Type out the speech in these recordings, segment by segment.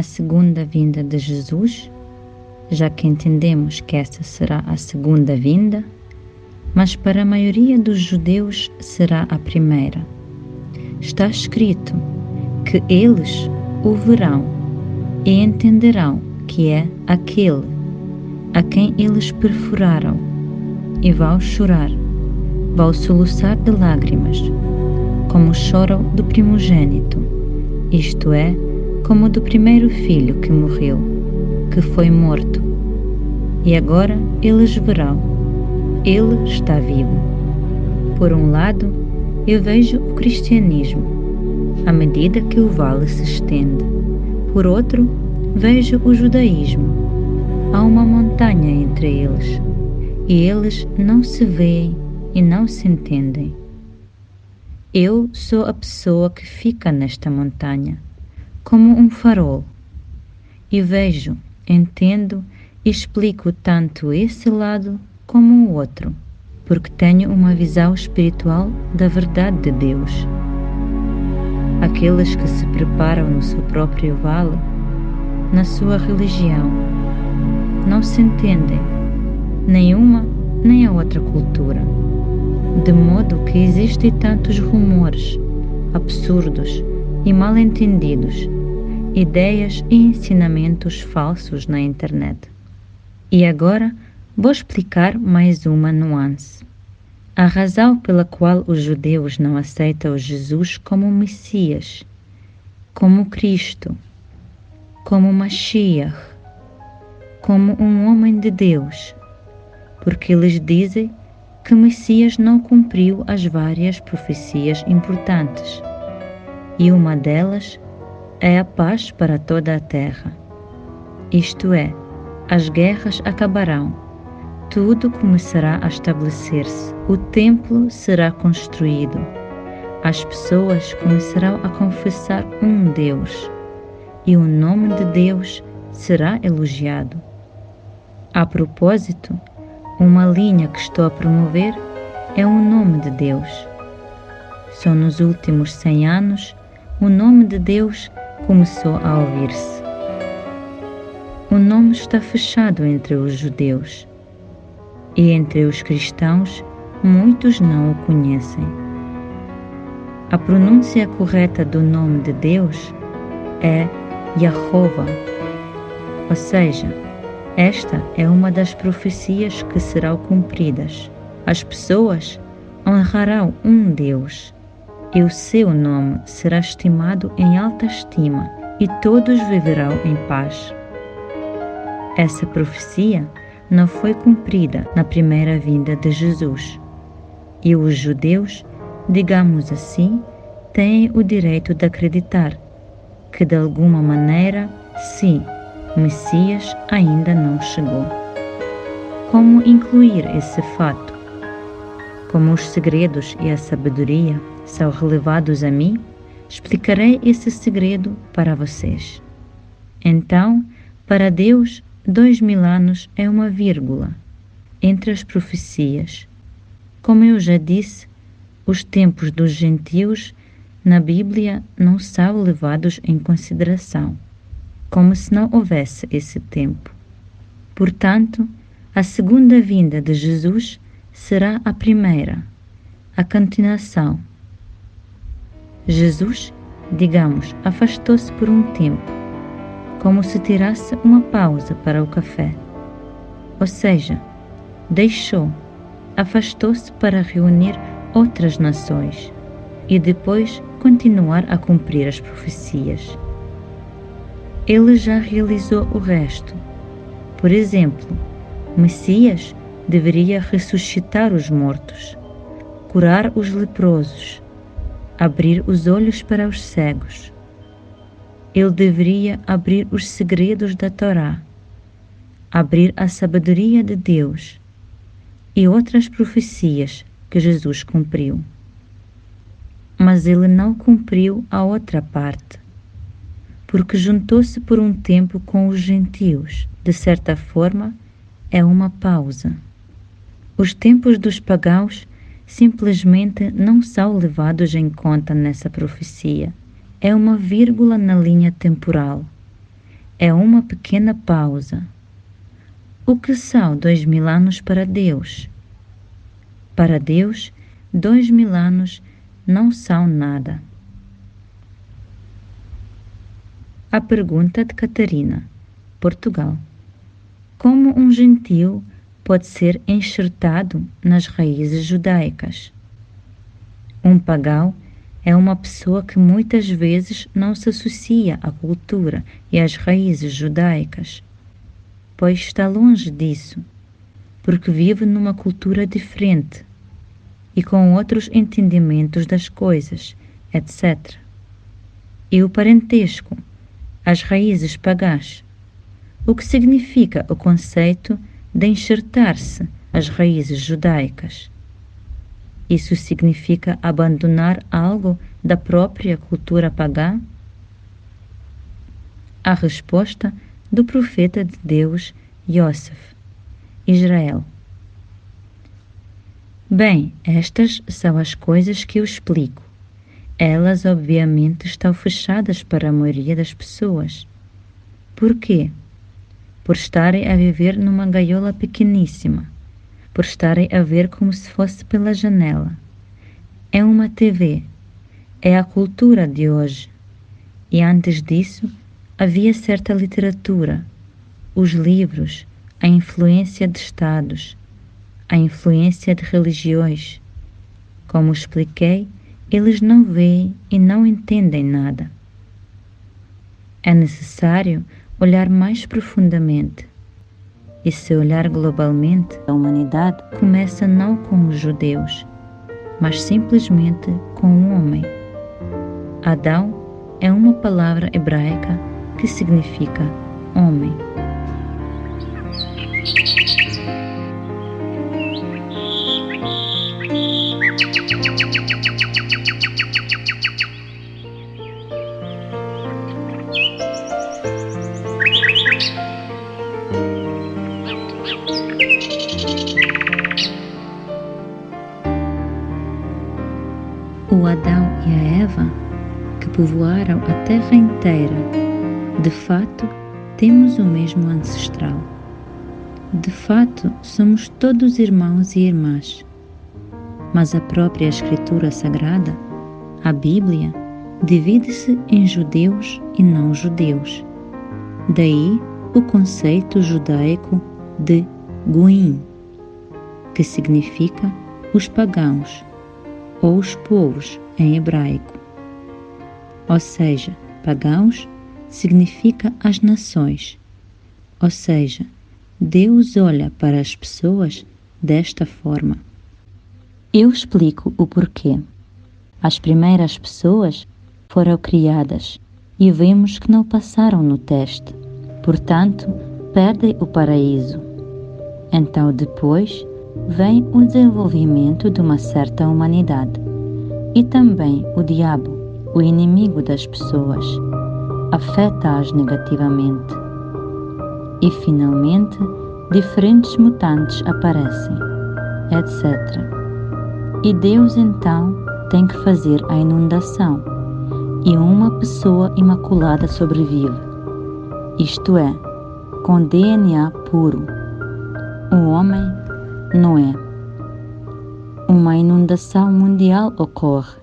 na segunda vinda de Jesus, já que entendemos que essa será a segunda vinda, mas para a maioria dos judeus será a primeira. Está escrito que eles o verão e entenderão que é aquele a quem eles perfuraram, e vão chorar, vão soluçar de lágrimas, como choram do primogênito, isto é, como do primeiro filho que morreu, que foi morto. E agora eles verão, ele está vivo. Por um lado, eu vejo o cristianismo, à medida que o vale se estende. Por outro, vejo o judaísmo. Há uma montanha entre eles, e eles não se veem e não se entendem. Eu sou a pessoa que fica nesta montanha, como um farol, e vejo, entendo e explico tanto esse lado como o outro, porque tenho uma visão espiritual da verdade de Deus. Aqueles que se preparam no seu próprio vale, na sua religião, não se entendem, nem uma nem a outra cultura, de modo que existem tantos rumores, absurdos e mal-entendidos, ideias e ensinamentos falsos na internet. E agora vou explicar mais uma nuance. A razão pela qual os judeus não aceitam Jesus como Messias, como Cristo, como Mashiach, como um homem de Deus, porque eles dizem que Messias não cumpriu as várias profecias importantes, e uma delas é a paz para toda a terra. Isto é, as guerras acabarão, tudo começará a estabelecer-se, o templo será construído, as pessoas começarão a confessar um Deus, e o nome de Deus será elogiado. A propósito, uma linha que estou a promover é o nome de Deus. Só nos últimos 100 anos o nome de Deus começou a ouvir-se. O nome está fechado entre os judeus, e entre os cristãos muitos não o conhecem. A pronúncia correta do nome de Deus é Yahová, ou seja, esta é uma das profecias que serão cumpridas. As pessoas honrarão um Deus, e o seu nome será estimado em alta estima, e todos viverão em paz. Essa profecia não foi cumprida na primeira vinda de Jesus, e os judeus, digamos assim, têm o direito de acreditar que, de alguma maneira, sim, Messias ainda não chegou. Como incluir esse fato? Como os segredos e a sabedoria são revelados a mim, explicarei esse segredo para vocês. Então, para Deus, 2000 anos é uma vírgula entre as profecias. Como eu já disse, os tempos dos gentios na Bíblia não são levados em consideração, como se não houvesse esse tempo. Portanto, a segunda vinda de Jesus será a primeira, a continuação. Jesus, digamos, afastou-se por um tempo, como se tirasse uma pausa para o café. Ou seja, deixou, afastou-se para reunir outras nações e depois continuar a cumprir as profecias. Ele já realizou o resto. Por exemplo, Messias deveria ressuscitar os mortos, curar os leprosos, abrir os olhos para os cegos. Ele deveria abrir os segredos da Torá, abrir a sabedoria de Deus e outras profecias que Jesus cumpriu. Mas ele não cumpriu a outra parte, porque juntou-se por um tempo com os gentios. De certa forma, é uma pausa. Os tempos dos pagãos simplesmente não são levados em conta nessa profecia. É uma vírgula na linha temporal. é uma pequena pausa. O que são 2000 anos para Deus? Para Deus, 2000 anos não são nada. A pergunta de Catarina, Portugal. Como um gentil pode ser enxertado nas raízes judaicas? Um pagão é uma pessoa que muitas vezes não se associa à cultura e às raízes judaicas, pois está longe disso, porque vive numa cultura diferente e com outros entendimentos das coisas, etc. E o parentesco, as raízes pagãs. O que significa o conceito de enxertar-se às raízes judaicas? Isso significa abandonar algo da própria cultura pagã? A resposta do profeta de Deus, Yosef, Israel. Bem, estas são as coisas que eu explico. Elas, obviamente, estão fechadas para a maioria das pessoas. Por quê? Por estarem a viver numa gaiola pequeníssima, por estarem a ver como se fosse pela janela. É uma TV, é a cultura de hoje. E antes disso, havia certa literatura, os livros, a influência de estados, a influência de religiões. Como expliquei, eles não veem e não entendem nada. É necessário olhar mais profundamente. E se olhar globalmente, a humanidade começa não com os judeus, mas simplesmente com o homem. Adão é uma palavra hebraica que significa homem. O Adão e a Eva, que povoaram a terra inteira, de fato, temos o mesmo ancestral. De fato, somos todos irmãos e irmãs. Mas a própria Escritura Sagrada, a Bíblia, divide-se em judeus e não judeus. Daí o conceito judaico de Goim, que significa os pagãos, ou os povos em hebraico. Ou seja, pagãos significa as nações. Ou seja, Deus olha para as pessoas desta forma. Eu explico o porquê. As primeiras pessoas foram criadas e vemos que não passaram no teste, portanto, perdem o paraíso. Então, depois, vem o desenvolvimento de uma certa humanidade. E também o diabo, o inimigo das pessoas, afeta-as negativamente. E finalmente, diferentes mutantes aparecem, etc. E Deus então tem que fazer a inundação, e uma pessoa imaculada sobrevive, isto é, com DNA puro. O homem, Noé. Uma inundação mundial ocorre,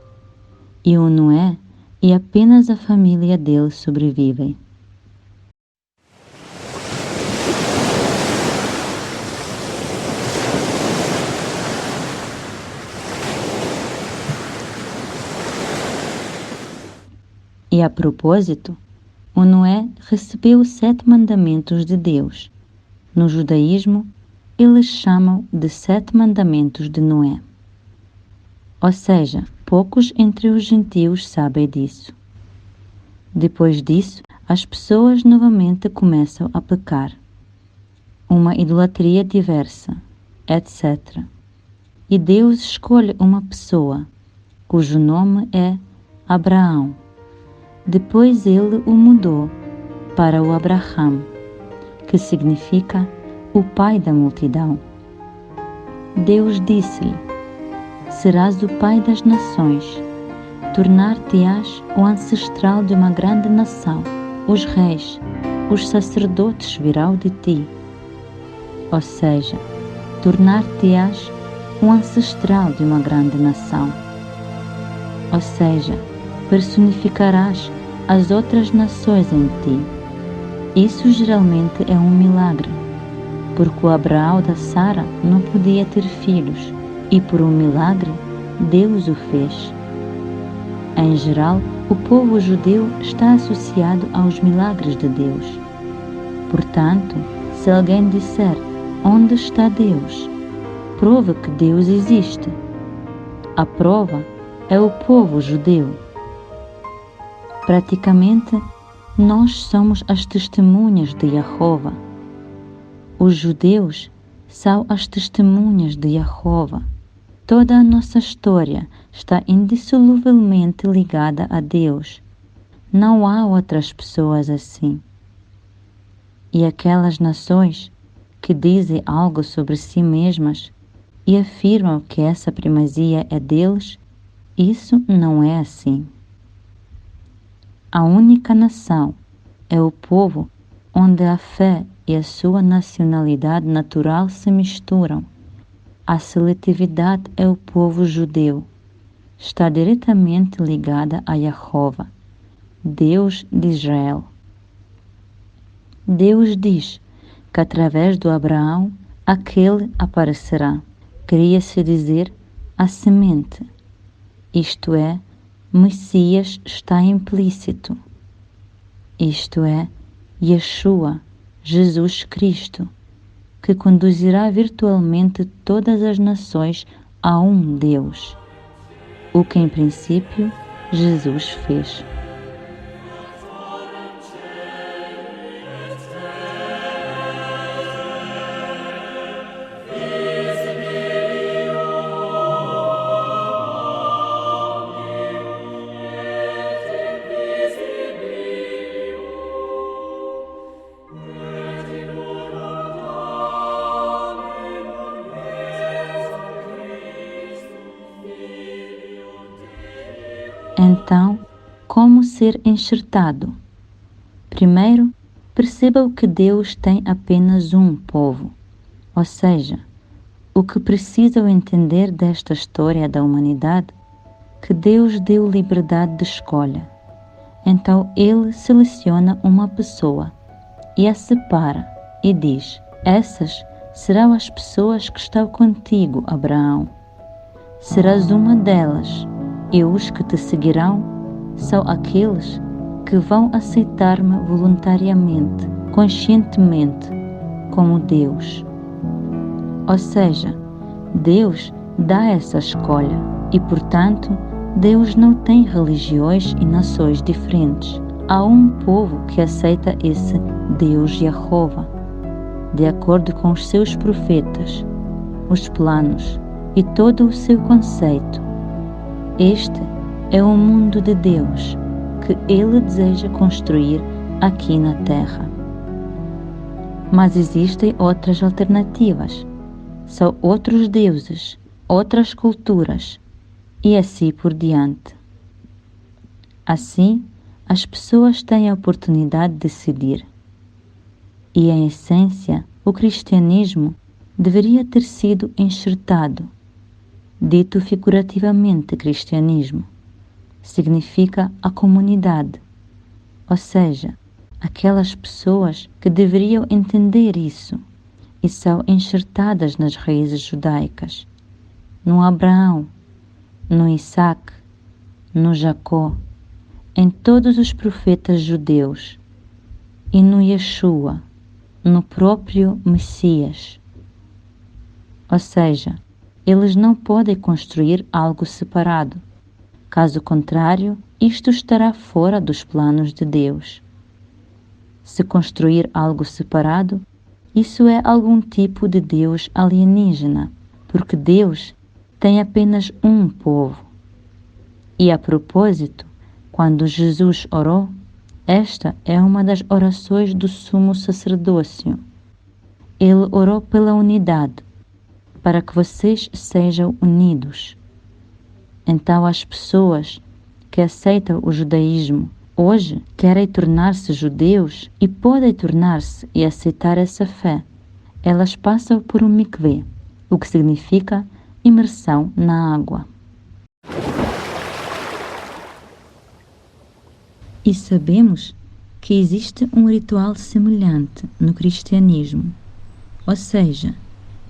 e o Noé e apenas a família dele sobrevivem. E a propósito, o Noé recebeu os 7 mandamentos de Deus. No judaísmo, eles chamam de 7 mandamentos de Noé. Ou seja, poucos entre os gentios sabem disso. Depois disso, as pessoas novamente começam a pecar. Uma idolatria diversa, etc. E Deus escolhe uma pessoa, cujo nome é Abraão. Depois ele o mudou para o Abraham, que significa o pai da multidão. Deus disse-lhe: serás o pai das nações, tornar-te-ás o ancestral de uma grande nação, os reis, os sacerdotes virão de ti, ou seja, tornar-te-ás um ancestral de uma grande nação, ou seja, personificarás as outras nações em ti. Isso geralmente é um milagre, porque o Abraão da Sara não podia ter filhos e por um milagre Deus o fez. Em geral, o povo judeu está associado aos milagres de Deus. Portanto, se alguém disser: onde está Deus? Prova que Deus existe. A prova é o povo judeu. Praticamente, nós somos as testemunhas de Jeová. Os judeus são as testemunhas de Jeová. Toda a nossa história está indissoluvelmente ligada a Deus. Não há outras pessoas assim. E aquelas nações que dizem algo sobre si mesmas e afirmam que essa primazia é deles, isso não é assim. A única nação é o povo onde a fé e a sua nacionalidade natural se misturam. A seletividade é o povo judeu. Está diretamente ligada a Jeová, Deus de Israel. Deus diz que através do Abraão aquele aparecerá. Queria-se dizer a semente, isto é, Messias está implícito, isto é, Yeshua, Jesus Cristo, que conduzirá virtualmente todas as nações a um Deus, o que em princípio Jesus fez. Então, como ser enxertado? Primeiro, perceba que Deus tem apenas um povo, ou seja, o que precisam entender desta história da humanidade, que Deus deu liberdade de escolha. Então Ele seleciona uma pessoa e a separa e diz: essas serão as pessoas que estão contigo, Abraão. Serás uma delas. E os que te seguirão são aqueles que vão aceitar-me voluntariamente, conscientemente, como Deus. Ou seja, Deus dá essa escolha e, portanto, Deus não tem religiões e nações diferentes. Há um povo que aceita esse Deus Jeová, de acordo com os seus profetas, os planos e todo o seu conceito. Este é o mundo de Deus que Ele deseja construir aqui na Terra. Mas existem outras alternativas. São outros deuses, outras culturas e assim por diante. Assim, as pessoas têm a oportunidade de decidir. E, em essência, o cristianismo deveria ter sido enxertado. Dito figurativamente, cristianismo significa a comunidade, ou seja, aquelas pessoas que deveriam entender isso e são enxertadas nas raízes judaicas, no Abraão, no Isaac, no Jacó, em todos os profetas judeus e no Yeshua, no próprio Messias. Ou seja, eles não podem construir algo separado. Caso contrário, isto estará fora dos planos de Deus. Se construir algo separado, isso é algum tipo de Deus alienígena, porque Deus tem apenas um povo. E a propósito, quando Jesus orou, esta é uma das orações do sumo sacerdócio. Ele orou pela unidade, para que vocês sejam unidos. Então as pessoas que aceitam o judaísmo hoje querem tornar-se judeus e podem tornar-se e aceitar essa fé, elas passam por um mikveh, o que significa imersão na água. E sabemos que existe um ritual semelhante no cristianismo, ou seja,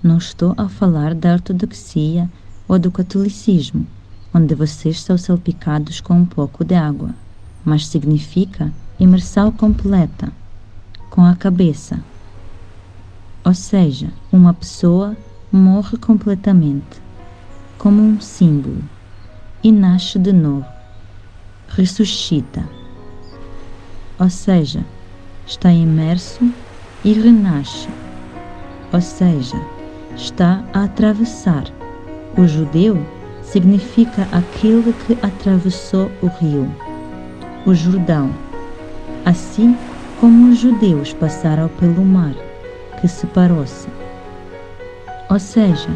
não estou a falar da ortodoxia ou do catolicismo, onde vocês são salpicados com um pouco de água, mas significa imersão completa, com a cabeça. Ou seja, uma pessoa morre completamente, como um símbolo, e nasce de novo, ressuscita. Ou seja, está imerso e renasce. Ou seja, está a atravessar. O judeu significa aquele que atravessou o rio, o Jordão, assim como os judeus passaram pelo mar, que separou-se. Ou seja,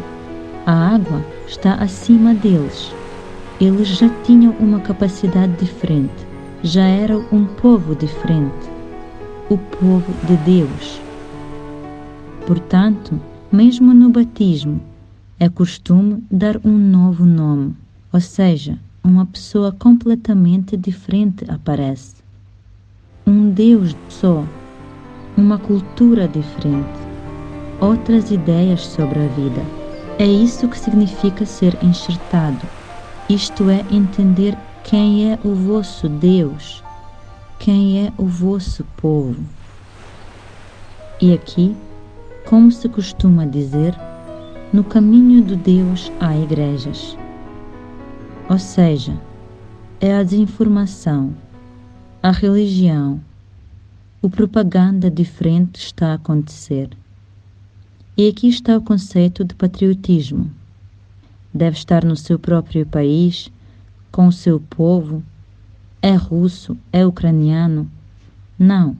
a água está acima deles. Eles já tinham uma capacidade diferente, já eram um povo diferente, o povo de Deus. Portanto, mesmo no batismo, é costume dar um novo nome, ou seja, uma pessoa completamente diferente aparece. Um Deus só, uma cultura diferente, outras ideias sobre a vida. É isso que significa ser enxertado, isto é, entender quem é o vosso Deus, quem é o vosso povo. E aqui, como se costuma dizer, no caminho de Deus há igrejas. Ou seja, é a desinformação, a religião, a propaganda diferente está a acontecer. E aqui está o conceito de patriotismo. Deve estar no seu próprio país, com o seu povo. É russo, é ucraniano. Não.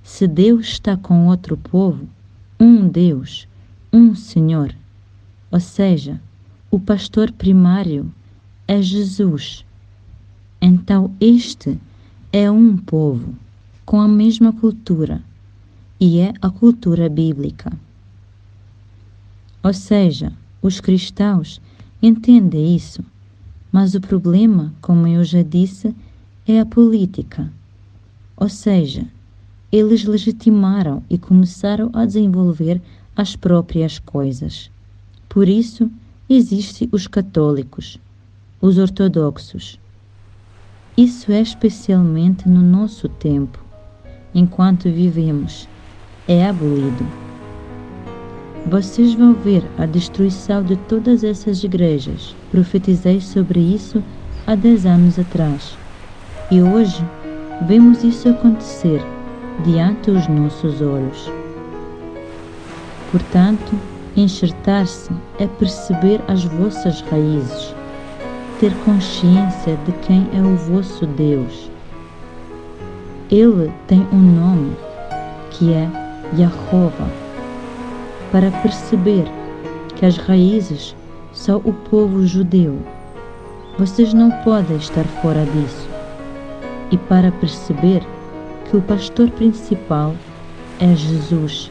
Se Deus está com outro povo, um Deus, um Senhor, ou seja, o pastor primário é Jesus. Então este é um povo com a mesma cultura e é a cultura bíblica. Ou seja, os cristãos entendem isso, mas o problema, como eu já disse, é a política. Ou seja, eles legitimaram e começaram a desenvolver as próprias coisas. Por isso, existem os católicos, os ortodoxos. Isso é especialmente no nosso tempo, enquanto vivemos, é abolido. Vocês vão ver a destruição de todas essas igrejas. Profetizei sobre isso há 10 anos atrás. E hoje vemos isso acontecer diante dos nossos olhos. Portanto, enxertar-se é perceber as vossas raízes, ter consciência de quem é o vosso Deus. Ele tem um nome, que é Jeová, para perceber que as raízes são o povo judeu. Vocês não podem estar fora disso. E para perceber que o pastor principal é Jesus.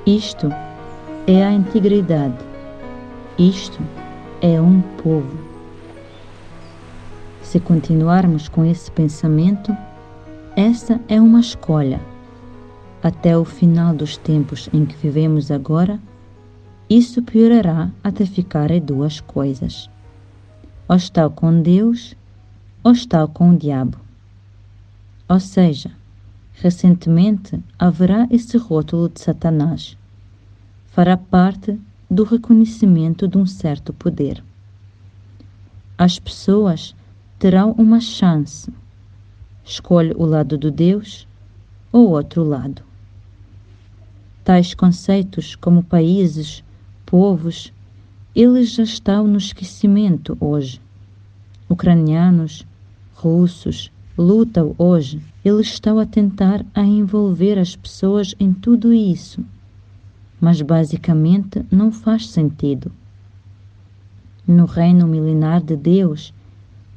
Isto é a integridade. Isto é um povo. Se continuarmos com esse pensamento, essa é uma escolha. Até o final dos tempos em que vivemos agora, isso piorará até ficarem duas coisas. Ou está com Deus, ou está com o diabo. Ou seja, recentemente haverá esse rótulo de Satanás. Fará parte do reconhecimento de um certo poder. As pessoas terão uma chance. Escolhe o lado de Deus ou outro lado. Tais conceitos como países, povos, eles já estão no esquecimento hoje. Ucranianos, russos, lutam hoje. Eles estão a tentar a envolver as pessoas em tudo isso. Mas basicamente não faz sentido. No reino milenar de Deus,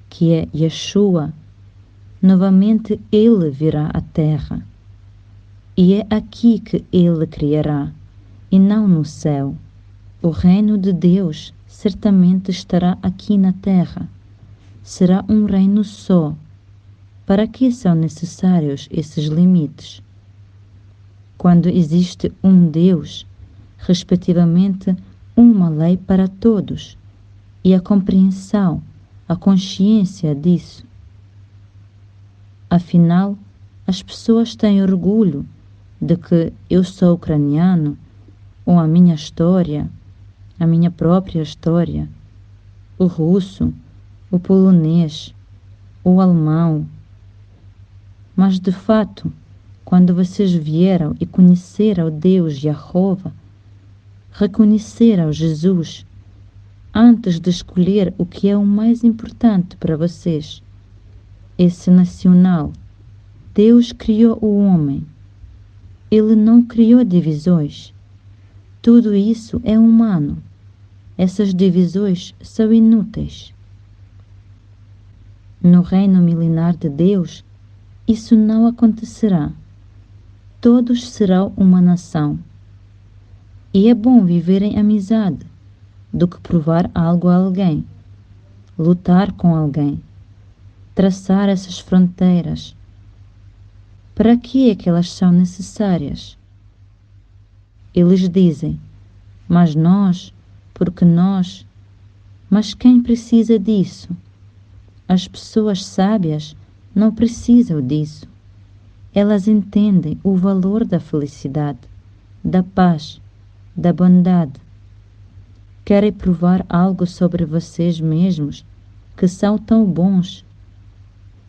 que é Yeshua, novamente Ele virá à terra. E é aqui que Ele criará, e não no céu. O reino de Deus certamente estará aqui na terra. Será um reino só. Para que são necessários esses limites? Quando existe um Deus, respectivamente, uma lei para todos, e a compreensão, a consciência disso. Afinal, as pessoas têm orgulho de que eu sou ucraniano, ou a minha história, a minha própria história, o russo, o polonês, o alemão. Mas, de fato, quando vocês vieram e conheceram Deus Jeová, reconheceram Jesus, antes de escolher o que é o mais importante para vocês, esse nacional, Deus criou o homem. Ele não criou divisões. Tudo isso é humano. Essas divisões são inúteis. No reino milenar de Deus, isso não acontecerá. Todos serão uma nação. E é bom viver em amizade, do que provar algo a alguém, lutar com alguém, traçar essas fronteiras. Para que é que elas são necessárias? Eles dizem, mas nós, porque nós. Mas quem precisa disso? As pessoas sábias não precisam disso. Elas entendem o valor da felicidade, da paz, da bondade. Querem provar algo sobre vocês mesmos, que são tão bons.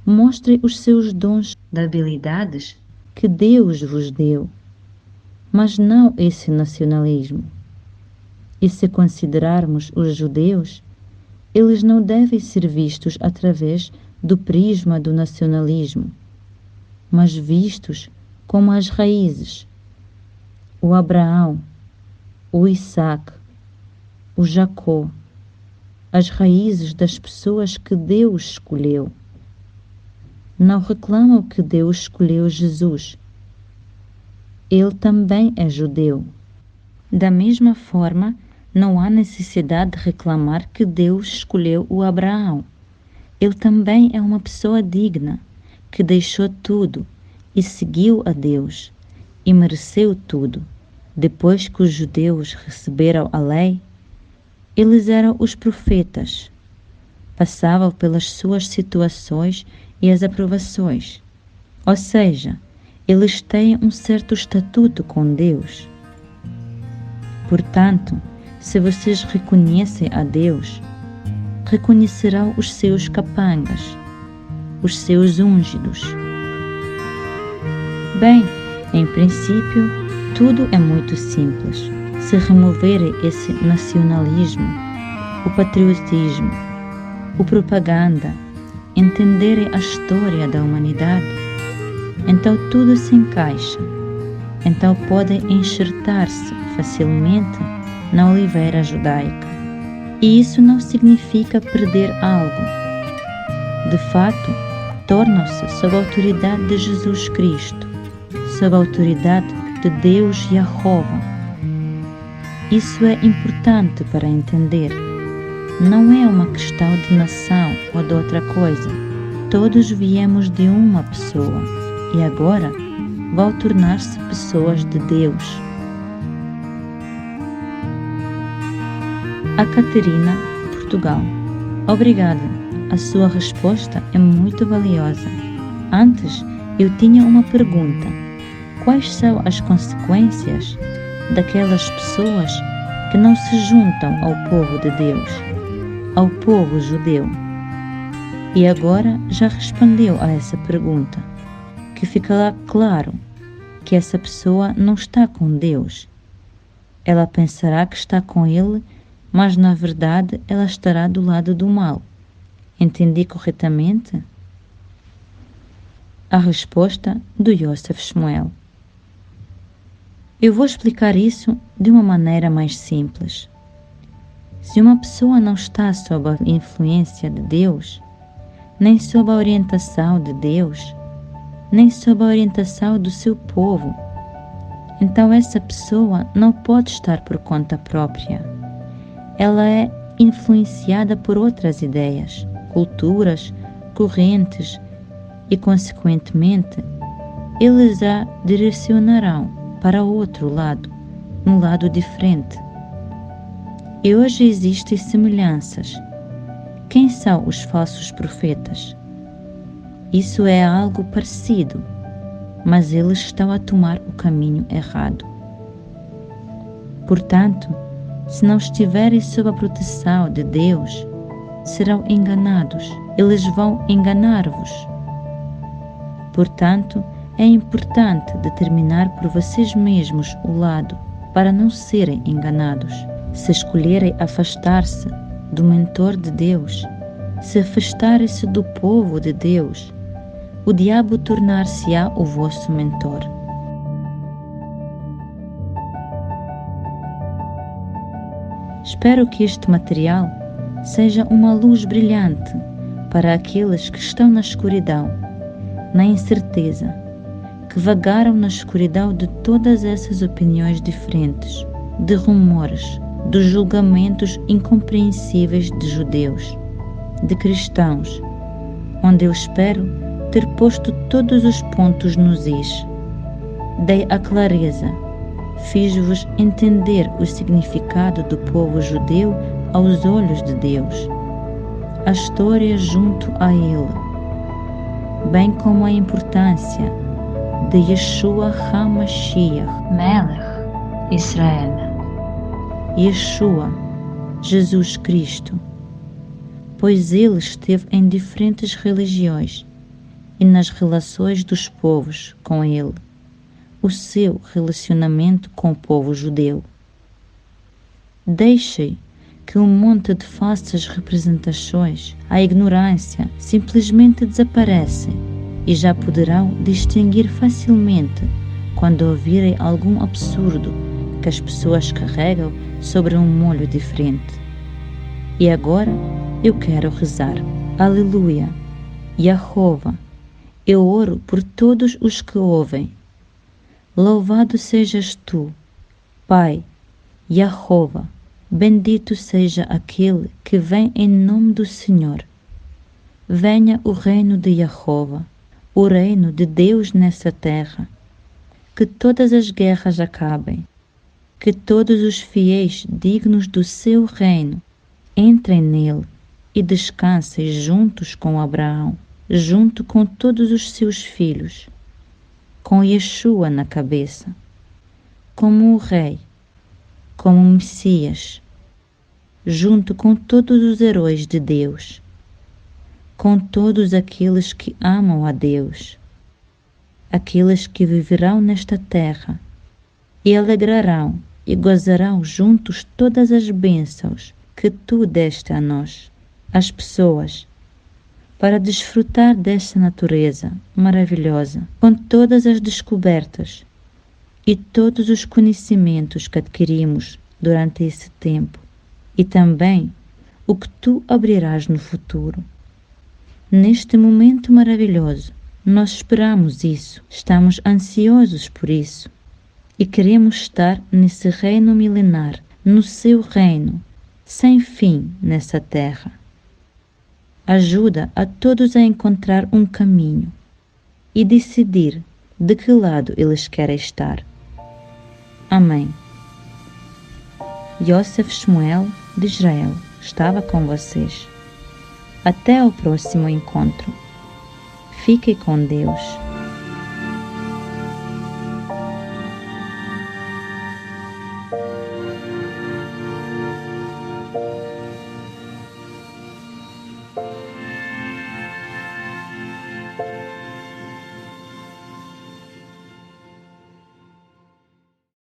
Mostrem os seus dons de habilidades que Deus vos deu, mas não esse nacionalismo. E se considerarmos os judeus, eles não devem ser vistos através do prisma do nacionalismo, mas vistos como as raízes. O Abraão, o Isaac, o Jacó, as raízes das pessoas que Deus escolheu. Não reclamam que Deus escolheu Jesus. Ele também é judeu. Da mesma forma, não há necessidade de reclamar que Deus escolheu o Abraão. Ele também é uma pessoa digna, que deixou tudo e seguiu a Deus, e mereceu tudo. Depois que os judeus receberam a lei, eles eram os profetas. Passavam pelas suas situações e as aprovações. Ou seja, eles têm um certo estatuto com Deus. Portanto, se vocês reconhecem a Deus, reconhecerão os seus capangas, os seus úngidos. Bem, em princípio, tudo é muito simples. Se removerem esse nacionalismo, o patriotismo, o propaganda, entenderem a história da humanidade, então tudo se encaixa. Então podem enxertar-se facilmente na oliveira judaica. E isso não significa perder algo. De fato, tornam-se sob a autoridade de Jesus Cristo, sob a autoridade de Deus Jeová. Isso é importante para entender. Não é uma questão de nação ou de outra coisa. Todos viemos de uma pessoa e agora vão tornar-se pessoas de Deus. A Catarina, Portugal. Obrigada. A sua resposta é muito valiosa. Antes, eu tinha uma pergunta. Quais são as consequências daquelas pessoas que não se juntam ao povo de Deus, ao povo judeu? E agora já respondeu a essa pergunta, que fica claro que essa pessoa não está com Deus. Ela pensará que está com Ele, mas na verdade ela estará do lado do mal. Entendi corretamente? A resposta do Yosef Shmuel. Eu vou explicar isso de uma maneira mais simples. Se uma pessoa não está sob a influência de Deus, nem sob a orientação de Deus, nem sob a orientação do seu povo, então essa pessoa não pode estar por conta própria. Ela é influenciada por outras ideias, culturas, correntes e, consequentemente, eles a direcionarão para outro lado, um lado diferente. E hoje existem semelhanças. Quem são os falsos profetas? Isso é algo parecido, mas eles estão a tomar o caminho errado. Portanto, se não estiverem sob a proteção de Deus, serão enganados. Eles vão enganar-vos. Portanto, é importante determinar por vocês mesmos o lado para não serem enganados. Se escolherem afastar-se do mentor de Deus, se afastarem-se do povo de Deus, o diabo tornar-se-á o vosso mentor. Espero que este material seja uma luz brilhante para aqueles que estão na escuridão, na incerteza, que vagaram na escuridão de todas essas opiniões diferentes, de rumores, dos julgamentos incompreensíveis de judeus, de cristãos, onde eu espero ter posto todos os pontos nos is. Dei a clareza, fiz-vos entender o significado do povo judeu aos olhos de Deus, a história junto a Ele, bem como a importância de Yeshua HaMashiach, Melech Israel, Yeshua, Jesus Cristo, pois ele esteve em diferentes religiões e nas relações dos povos com ele, o seu relacionamento com o povo judeu. Deixem que um monte de falsas representações, a ignorância, simplesmente desaparecem e já poderão distinguir facilmente quando ouvirem algum absurdo que as pessoas carregam sobre um molho diferente. E agora eu quero rezar. Aleluia. Yahová, eu oro por todos os que ouvem. Louvado sejas tu, Pai, Yahová. Bendito seja aquele que vem em nome do Senhor. Venha o reino de Yahová, o reino de Deus nessa terra. Que todas as guerras acabem. Que todos os fiéis dignos do seu reino entrem nele e descansem juntos com Abraão, junto com todos os seus filhos, com Yeshua na cabeça, como o Rei, como o Messias, junto com todos os heróis de Deus, com todos aqueles que amam a Deus, aqueles que viverão nesta terra e alegrarão e gozarão juntos todas as bênçãos que tu deste a nós, as pessoas, para desfrutar desta natureza maravilhosa, com todas as descobertas e todos os conhecimentos que adquirimos durante esse tempo, e também o que tu abrirás no futuro. Neste momento maravilhoso, nós esperamos isso, estamos ansiosos por isso, e queremos estar nesse reino milenar, no seu reino, sem fim nessa terra. Ajuda a todos a encontrar um caminho e decidir de que lado eles querem estar. Amém. Yosef Shmuel de Israel estava com vocês. Até ao próximo encontro. Fique com Deus.